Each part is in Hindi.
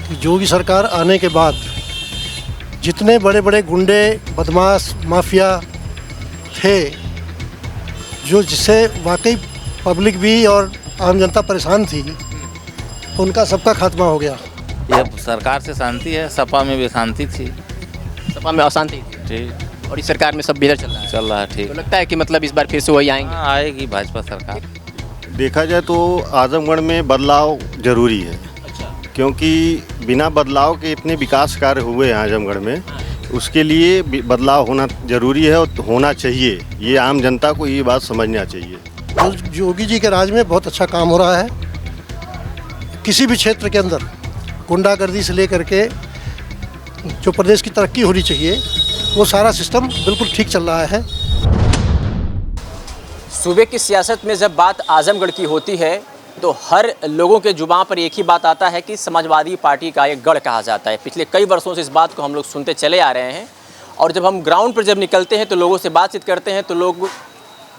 कि योगी सरकार आने के बाद जितने बड़े बड़े गुंडे, बदमाश, माफिया थे, जो जिससे वाकई पब्लिक भी और आम जनता परेशान थी, उनका सबका खात्मा हो गया। यह सरकार से शांति है, सपा में भी शांति थी। सपा में अशांति ठीक और इस सरकार में सब बेहतर चल रहा है। ठीक। तो लगता है कि मतलब इस बार फिर से वही आएंगे। हाँ, आएगी भाजपा सरकार। देखा जाए तो आजमगढ़ में बदलाव जरूरी है, क्योंकि बिना बदलाव के इतने विकास कार्य हुए हैं आजमगढ़ में, उसके लिए बदलाव होना जरूरी है और होना चाहिए। ये आम जनता को ये बात समझना चाहिए। योगी जी के राज में बहुत अच्छा काम हो रहा है। किसी भी क्षेत्र के अंदर गुंडागर्दी से लेकर के जो प्रदेश की तरक्की होनी चाहिए, वो सारा सिस्टम बिल्कुल ठीक चल रहा है। सूबे की सियासत में जब बात आजमगढ़ की होती है तो हर लोगों के जुबान पर एक ही बात आता है कि समाजवादी पार्टी का एक गढ़ कहा जाता है। पिछले कई वर्षों से इस बात को हम लोग सुनते चले आ रहे हैं और जब हम ग्राउंड पर जब निकलते हैं तो लोगों से बातचीत करते हैं तो लोग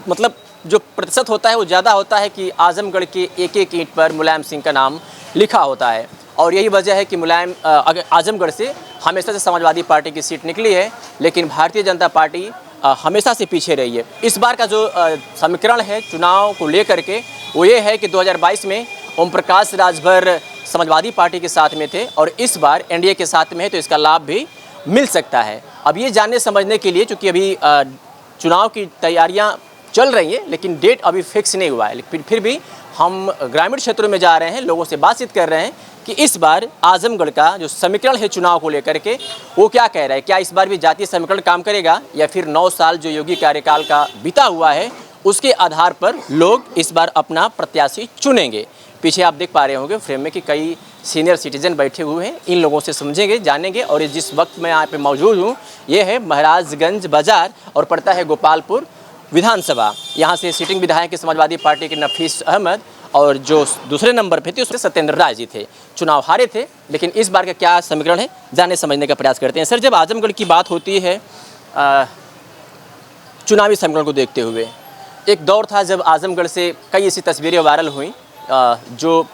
मतलब जो प्रतिशत होता है वो ज़्यादा होता है कि आजमगढ़ के एक एक ईंट पर मुलायम सिंह का नाम लिखा होता है। और यही वजह है कि आजमगढ़ से हमेशा से समाजवादी पार्टी की सीट निकली है, लेकिन भारतीय जनता पार्टी हमेशा से पीछे रही है। इस बार का जो समीकरण है चुनाव को लेकर के वो ये है कि 2022 में ओम प्रकाश राजभर समाजवादी पार्टी के साथ में थे और इस बार एनडीए के साथ में है, तो इसका लाभ भी मिल सकता है। अब ये जानने समझने के लिए, चूँकि अभी चुनाव की तैयारियां चल रही हैं लेकिन डेट अभी फिक्स नहीं हुआ है, लेकिन फिर भी हम ग्रामीण क्षेत्रों में जा रहे हैं, लोगों से बातचीत कर रहे हैं कि इस बार आजमगढ़ का जो समीकरण है चुनाव को लेकर के वो क्या कह रहा है। क्या इस बार भी जातीय समीकरण काम करेगा या फिर 9 साल जो योगी कार्यकाल का बीता हुआ है उसके आधार पर लोग इस बार अपना प्रत्याशी चुनेंगे। पीछे आप देख पा रहे होंगे फ्रेम में कि कई सीनियर सिटीजन बैठे हुए हैं, इन लोगों से समझेंगे, जानेंगे। और जिस वक्त मैं यहाँ पे मौजूद हूँ ये है महाराजगंज बाजार और पड़ता है गोपालपुर विधानसभा। यहाँ से सिटिंग विधायक के समाजवादी पार्टी के नफीस अहमद और जो दूसरे नंबर पे थे उससे सत्येंद्र राय जी थे, चुनाव हारे थे। लेकिन इस बार का क्या समीकरण है जानने समझने का प्रयास करते हैं। सर, जब आजमगढ़ की बात होती है चुनावी समीकरण को देखते हुए, एक दौर था जब आजमगढ़ से कई ऐसी तस्वीरें वायरल हुई जो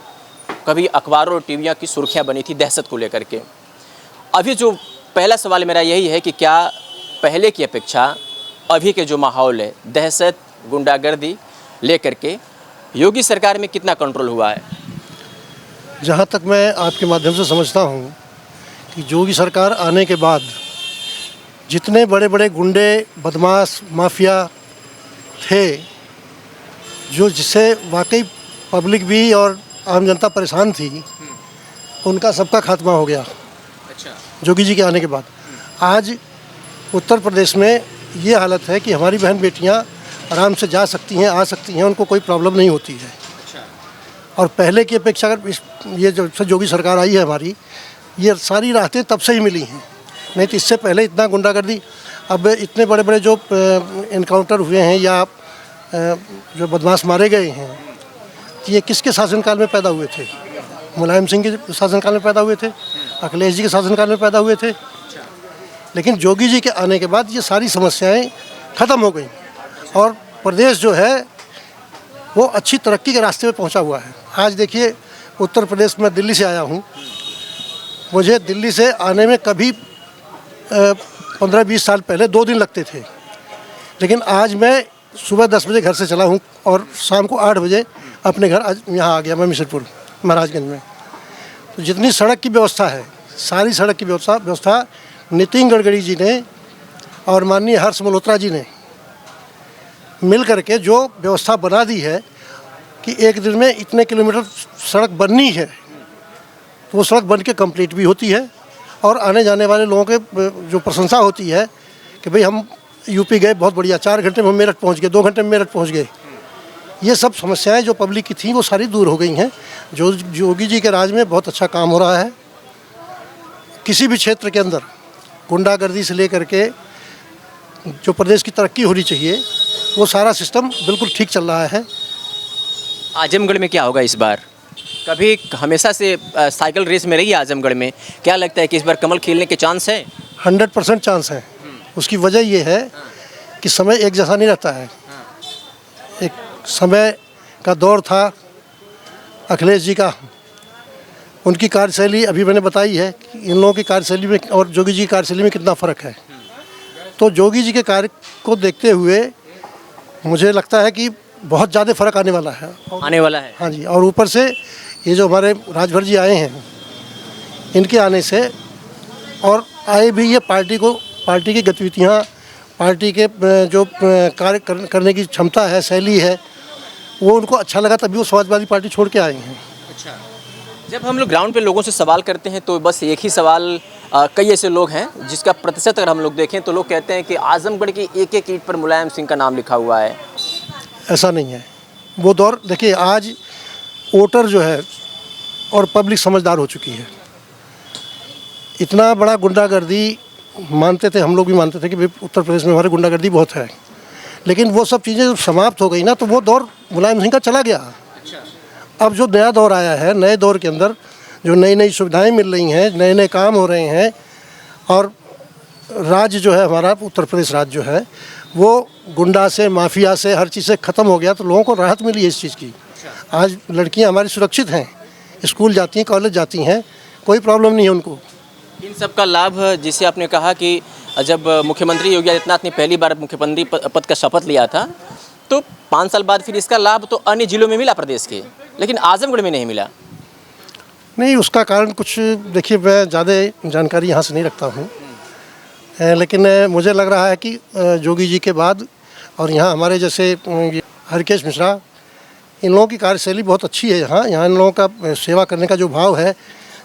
कभी अखबारों और टीवियों की सुर्खियाँ बनी थी दहशत को लेकर के। अभी जो पहला सवाल मेरा यही है कि क्या पहले की अपेक्षा अभी के जो माहौल है दहशत गुंडागर्दी लेकर के योगी सरकार में कितना कंट्रोल हुआ है? जहाँ तक मैं आपके माध्यम से समझता हूँ कि योगी सरकार आने के बाद जितने बड़े बड़े गुंडे, बदमाश, माफिया थे, जो जिससे वाकई पब्लिक भी और आम जनता परेशान थी, उनका सबका खात्मा हो गया। अच्छा। योगी जी के आने के बाद आज उत्तर प्रदेश में ये हालत है कि हमारी बहन बेटियां आराम से जा सकती हैं, आ सकती हैं, उनको कोई प्रॉब्लम नहीं होती है। अच्छा। और पहले की अपेक्षा अगर ये जब से योगी सरकार आई है हमारी, ये सारी राहतें तब से ही मिली हैं, नहीं तो इससे पहले इतना गुंडागर्दी, अब इतने बड़े बड़े जो इनकाउंटर हुए हैं या जो बदमाश मारे गए हैं, ये किसके शासनकाल में पैदा हुए थे? मुलायम सिंह के शासनकाल में पैदा हुए थे, अखिलेश जी के शासनकाल में पैदा हुए थे। लेकिन योगी जी के आने के बाद ये सारी समस्याएं ख़त्म हो गई और प्रदेश जो है वो अच्छी तरक्की के रास्ते पे पहुंचा हुआ है। आज देखिए उत्तर प्रदेश में दिल्ली से आया हूं, मुझे दिल्ली से आने में कभी 15-20 साल पहले 2 दिन लगते थे, लेकिन आज मैं सुबह 10 बजे घर से चला हूं और शाम को 8 बजे अपने घर आज यहाँ आ गया मैं मिसरपुर महाराजगंज में। तो जितनी सड़क की व्यवस्था है, सारी सड़क की व्यवस्था नितिन गडकरी जी ने और माननीय हर्ष मल्होत्रा जी ने मिल करके जो व्यवस्था बना दी है कि एक दिन में इतने किलोमीटर सड़क बननी है, तो वो सड़क बन के कंप्लीट भी होती है और आने जाने वाले लोगों के जो प्रशंसा होती है कि भाई हम यूपी गए, बहुत बढ़िया, 4 घंटे में मेरठ पहुंच गए, 2 घंटे में मेरठ पहुंच गए। ये सब समस्याएं जो पब्लिक की थी वो सारी दूर हो गई हैं। जो योगी जी के राज में बहुत अच्छा काम हो रहा है। किसी भी क्षेत्र के अंदर गुंडागर्दी से लेकर के जो प्रदेश की तरक्की होनी चाहिए, वो सारा सिस्टम बिल्कुल ठीक चल रहा है। आजमगढ़ में क्या होगा इस बार? कभी हमेशा से साइकिल रेस में रही है आजमगढ़ में, क्या लगता है कि इस बार कमल खिलने के चांस है? 100% चांस है। उसकी वजह ये है कि समय एक जैसा नहीं रहता है। एक समय का दौर था अखिलेश जी का, उनकी कार्यशैली अभी मैंने बताई है कि इन लोगों की कार्यशैली में और जोगी जी की कार्यशैली में कितना फ़र्क है। तो जोगी जी के कार्य को देखते हुए मुझे लगता है कि बहुत ज़्यादा फ़र्क आने वाला है। आने वाला है। हाँ जी, और ऊपर से ये जो हमारे राजभर जी आए हैं, इनके आने से और आए भी ये पार्टी की गतिविधियाँ, पार्टी के जो कार्य करने की क्षमता है, शैली है, वो उनको अच्छा लगा, तभी वो समाजवादी पार्टी छोड़ के आए हैं। अच्छा, जब हम लोग ग्राउंड पे लोगों से सवाल करते हैं तो बस एक ही सवाल, कई ऐसे लोग हैं जिसका प्रतिशत अगर हम लोग देखें तो लोग कहते हैं कि आजमगढ़ की एक एक ईंट पर मुलायम सिंह का नाम लिखा हुआ है। ऐसा नहीं है। वो दौर देखिए, आज वोटर जो है और पब्लिक समझदार हो चुकी है। इतना बड़ा गुंडागर्दी मानते थे, हम लोग भी मानते थे कि भाई उत्तर प्रदेश में हमारे गुंडागर्दी बहुत है, लेकिन वो सब चीज़ें जब समाप्त हो गई ना, तो वो दौर मुलायम सिंह का चला गया। अब जो नया दौर आया है, नए दौर के अंदर जो नई नई सुविधाएं मिल रही हैं, नए नए काम हो रहे हैं, और राज्य जो है हमारा उत्तर प्रदेश राज्य जो है वो गुंडा से, माफिया से, हर चीज़ से ख़त्म हो गया। तो लोगों को राहत मिली है इस चीज़ की। आज लड़कियां हमारी सुरक्षित हैं, स्कूल जाती हैं, कॉलेज जाती हैं, कोई प्रॉब्लम नहीं है उनको। इन सब का लाभ, जिसे आपने कहा कि जब मुख्यमंत्री योगी आदित्यनाथ ने पहली बार मुख्यमंत्री पद का शपथ लिया था तो 5 साल बाद फिर इसका लाभ तो अन्य जिलों में मिला प्रदेश के, लेकिन आजमगढ़ में नहीं मिला। नहीं, उसका कारण कुछ देखिए, मैं ज़्यादा जानकारी यहाँ से नहीं रखता हूँ, लेकिन मुझे लग रहा है कि जोगी जी के बाद और यहाँ हमारे जैसे हरकेश मिश्रा, इन लोगों की कार्यशैली बहुत अच्छी है। यहाँ इन लोगों का सेवा करने का जो भाव है,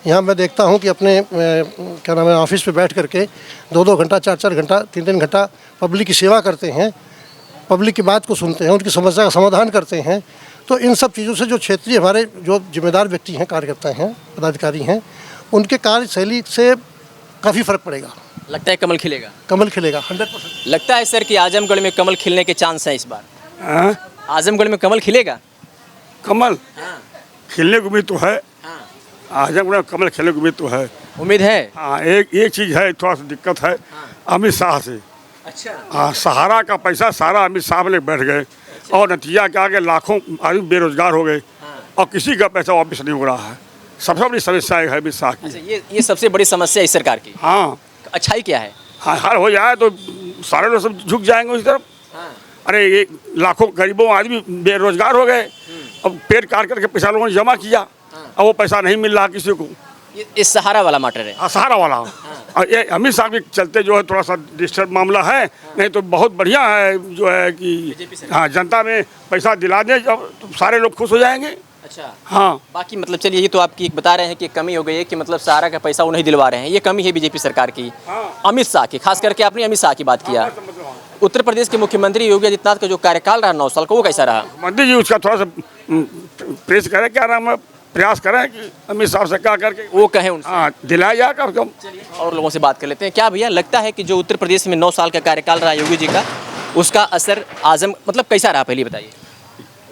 यहाँ मैं देखता हूँ कि अपने क्या नाम है ऑफिस पे बैठ करके 2-2 घंटा, 4-4 घंटा, 3-3 घंटा पब्लिक की सेवा करते हैं, पब्लिक की बात को सुनते हैं, उनकी समस्या का समाधान करते हैं। तो इन सब चीज़ों से जो क्षेत्रीय हमारे जो जिम्मेदार व्यक्ति हैं, कार्यकर्ता हैं, पदाधिकारी हैं, उनके कार्यशैली से काफ़ी फ़र्क पड़ेगा। लगता है कमल खिलेगा। कमल खिलेगा 100%। लगता है सर कि आजमगढ़ में कमल खिलने के चांस हैं इस बार। आजमगढ़ में कमल खिलेगा। कमल खिलने को भी तो है, आजमगढ़ में कमल खिलने को भी तो है, उम्मीद है। हाँ, एक चीज़ है, थोड़ा सा दिक्कत है अमित शाह से। अच्छा। हाँ, सहारा का पैसा सारा अमित शाह ले बैठ गए, और नतीजा क्या कि लाखों आदमी बेरोजगार हो गए, और किसी का पैसा वापस नहीं हो रहा है। सबसे बड़ी समस्या है अमित शाह की। अच्छा, ये सबसे बड़ी समस्या है इस सरकार की। हाँ, अच्छाई क्या है? हाँ, हल हो जाए तो सारे लोग सब झुक जाएंगे उस तरफ। अरे ये लाखों गरीबों आदमी बेरोजगार हो गए, अब पेट काट करके पैसा लोगों ने जमा किया, अब वो पैसा नहीं मिल रहा किसी को। ये सहारा वाला मैटर है। हाँ, सहारा वाला। और ये अमित शाह के चलते जो है थोड़ा सा डिस्टर्ब मामला है, नहीं तो बहुत बढ़िया है जो है कि हाँ, जनता में पैसा दिला दे जब तो सारे लोग खुश हो जाएंगे। अच्छा। हाँ, बाकी मतलब चलिए, ये तो आपकी एक बता रहे हैं कि कमी हो गई है कि मतलब सहारा का पैसा वो नहीं दिलवा रहे हैं, ये कमी है बीजेपी सरकार की। अमित शाह की, खास करके आपने अमित शाह की बात किया। उत्तर प्रदेश के मुख्यमंत्री योगी आदित्यनाथ का जो कार्यकाल रहा 9 साल का, वो कैसा रहा? मंत्री जी उसका थोड़ा सा प्रेस करें, क्या नाम है, प्रयास करें कि अमित शाह से क्या करके वो कहें उनसे। हाँ, दिलाया जाए कम। और लोगों से बात कर लेते हैं। क्या भैया लगता है कि जो उत्तर प्रदेश में 9 साल का कार्यकाल रहा योगी जी का, उसका असर मतलब कैसा रहा, पहले बताइए।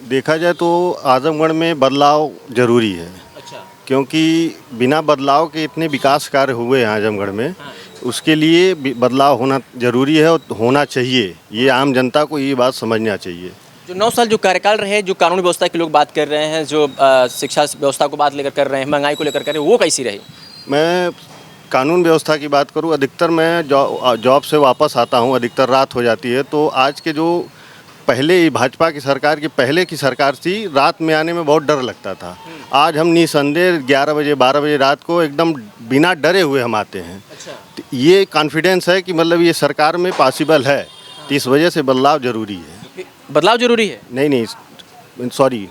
देखा जाए तो आजमगढ़ में बदलाव ज़रूरी है। अच्छा। क्योंकि बिना बदलाव के इतने विकास कार्य हुए हैं आजमगढ़ में, उसके लिए बदलाव होना ज़रूरी है और होना चाहिए। ये आम जनता को ये बात समझना चाहिए। जो 9 साल जो कार्यकाल रहे, जो कानूनी व्यवस्था की लोग बात कर रहे हैं, जो शिक्षा व्यवस्था को बात लेकर कर रहे हैं, महंगाई को लेकर कर रहे हैं, वो कैसी रही? मैं कानून व्यवस्था की बात करूं, अधिकतर मैं जॉब से वापस आता हूं, अधिकतर रात हो जाती है, तो आज के जो पहले भाजपा की सरकार की पहले की सरकार थी, रात में आने में बहुत डर लगता था। आज हम निसंदेह 11 बजे 12 बजे रात को एकदम बिना डरे हुए हम आते हैं। अच्छा। तो ये कॉन्फिडेंस है कि मतलब ये सरकार में पॉसिबल है, तो इस वजह से बदलाव ज़रूरी है। बदलाव जरूरी है? नहीं, सॉरी,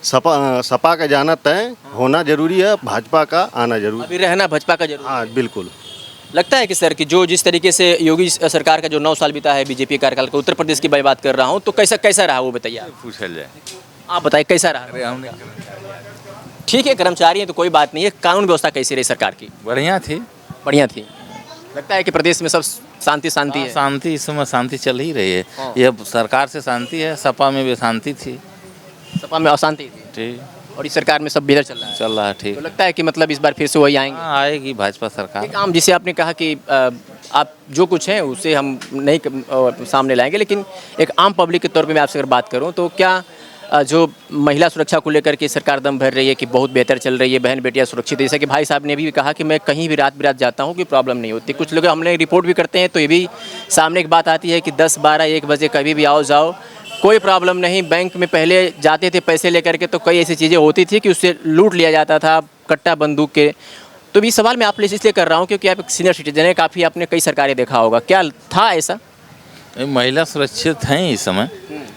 सपा का जाना तय होना जरूरी है, भाजपा का आना जरूरी। अभी रहना भाजपा का जरूरी। हाँ, बिल्कुल। लगता है कि सर कि जो जिस तरीके से योगी सरकार का जो 9 साल बीता है बीजेपी कार्यकाल का, उत्तर प्रदेश की मैं बात कर रहा हूँ, तो कैसा रहा वो बताइए। पूछल जाए। आप बताइए कैसा रहा? ठीक है, कर्मचारी हैं तो कोई बात नहीं है। कानून व्यवस्था कैसी रही सरकार की? बढ़िया थी। बढ़िया थी। लगता है कि प्रदेश में सब शांति है। शांति, इस समय शांति चल ही रही है। ये सरकार से शांति है, सपा में भी शांति थी, सपा में अशांति थी, ठीक, और इस सरकार में सब बेहतर चल रहा है। ठीक। तो लगता है कि मतलब इस बार फिर से वही आएंगे? हाँ, आएगी भाजपा सरकार। एक आम, जिसे आपने कहा कि आप जो कुछ हैं उसे हम नहीं सामने लाएंगे, लेकिन एक आम पब्लिक के तौर पे मैं आपसे अगर बात करूं तो क्या जो महिला सुरक्षा को लेकर के सरकार दम भर रही है कि बहुत बेहतर चल रही है, बहन बेटियां सुरक्षित है। जैसा कि भाई साहब ने भी कहा कि मैं कहीं भी रात बिरात जाता हूं कि प्रॉब्लम नहीं होती। कुछ लोग हमने रिपोर्ट भी करते हैं तो ये भी सामने एक बात आती है कि 10, 12, 1 बजे कभी भी आओ जाओ कोई प्रॉब्लम नहीं। बैंक में पहले जाते थे पैसे लेकर के तो कई ऐसी चीज़ें होती थी कि उससे लूट लिया जाता था कट्टा बंदूक के। तो ये सवाल मैं आप इसलिए कर रहा हूँ क्योंकि आप एक सीनियर सिटीजन है, काफ़ी आपने कई सरकारें देखा होगा, क्या था ऐसा? महिला सुरक्षित हैं इस समय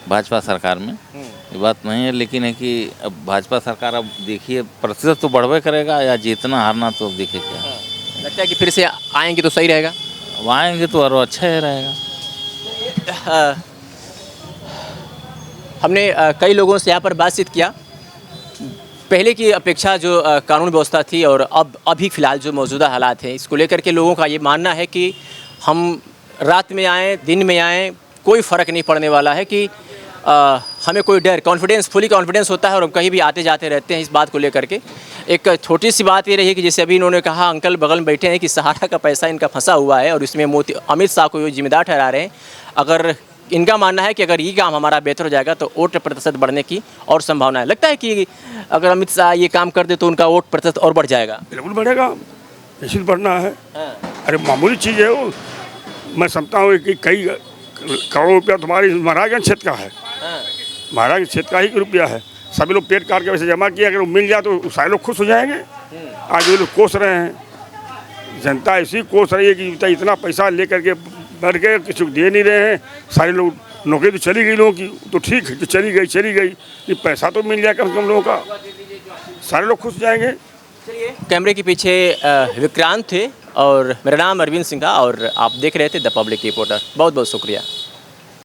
भाजपा सरकार में, ये बात नहीं है। लेकिन है कि अब भाजपा सरकार अब देखिए प्रतिशत तो बढ़वे करेगा या जीतना हारना तो अब देखिए क्या लगता है कि फिर से आएंगे तो सही रहेगा। अब आएंगे तो और अच्छा ही रहेगा। हमने कई लोगों से यहाँ पर बातचीत किया। पहले की अपेक्षा जो कानून व्यवस्था थी और अब अभी फ़िलहाल जो मौजूदा हालात हैं, इसको लेकर के लोगों का ये मानना है कि हम रात में आएँ दिन में आएँ कोई फ़र्क नहीं पड़ने वाला है, कि हमें कोई डर, कॉन्फिडेंस, फुली कॉन्फिडेंस होता है और हम कहीं भी आते जाते रहते हैं। इस बात को लेकर के एक छोटी सी बात ये रही कि जैसे अभी इन्होंने कहा, अंकल बगल में बैठे हैं, कि सहारा का पैसा इनका फंसा हुआ है और इसमें मोदी अमित शाह को जिम्मेदार ठहरा रहे हैं। अगर इनका मानना है कि अगर ये काम हमारा बेहतर हो जाएगा तो वोट प्रतिशत बढ़ने की और संभावना है। लगता है कि अगर अमित शाह ये काम कर दे तो उनका वोट प्रतिशत और बढ़ जाएगा। बिल्कुल बढ़ेगा, निश्चित बढ़ना है। अरे मामूली चीज़ है वो। मैं समझता हूँ कि कई करोड़ रुपया तुम्हारी महाराजगंज क्षेत्र का है, महाराज क्षेत्र का ही रुपया है। सभी लोग पेट काट के वैसे जमा किया, अगर वो मिल जाए तो सारे लोग खुश हो जाएंगे। आज वो लोग कोस रहे हैं, जनता ऐसी कोस रही है कि इतना पैसा लेकर के बढ़ के कुछ दे नहीं रहे हैं। सारे लोग, नौकरी तो चली गई लोगों की, तो ठीक है जो चली गई, ये पैसा तो मिल जाए कम से कम लोगों का, सारे लोग खुश हो जाएंगे। कैमरे के पीछे विक्रांत थे और मेरा नाम अरविंद सिंह था और आप देख रहे थे द पब्लिक रिपोर्टर। बहुत बहुत शुक्रिया।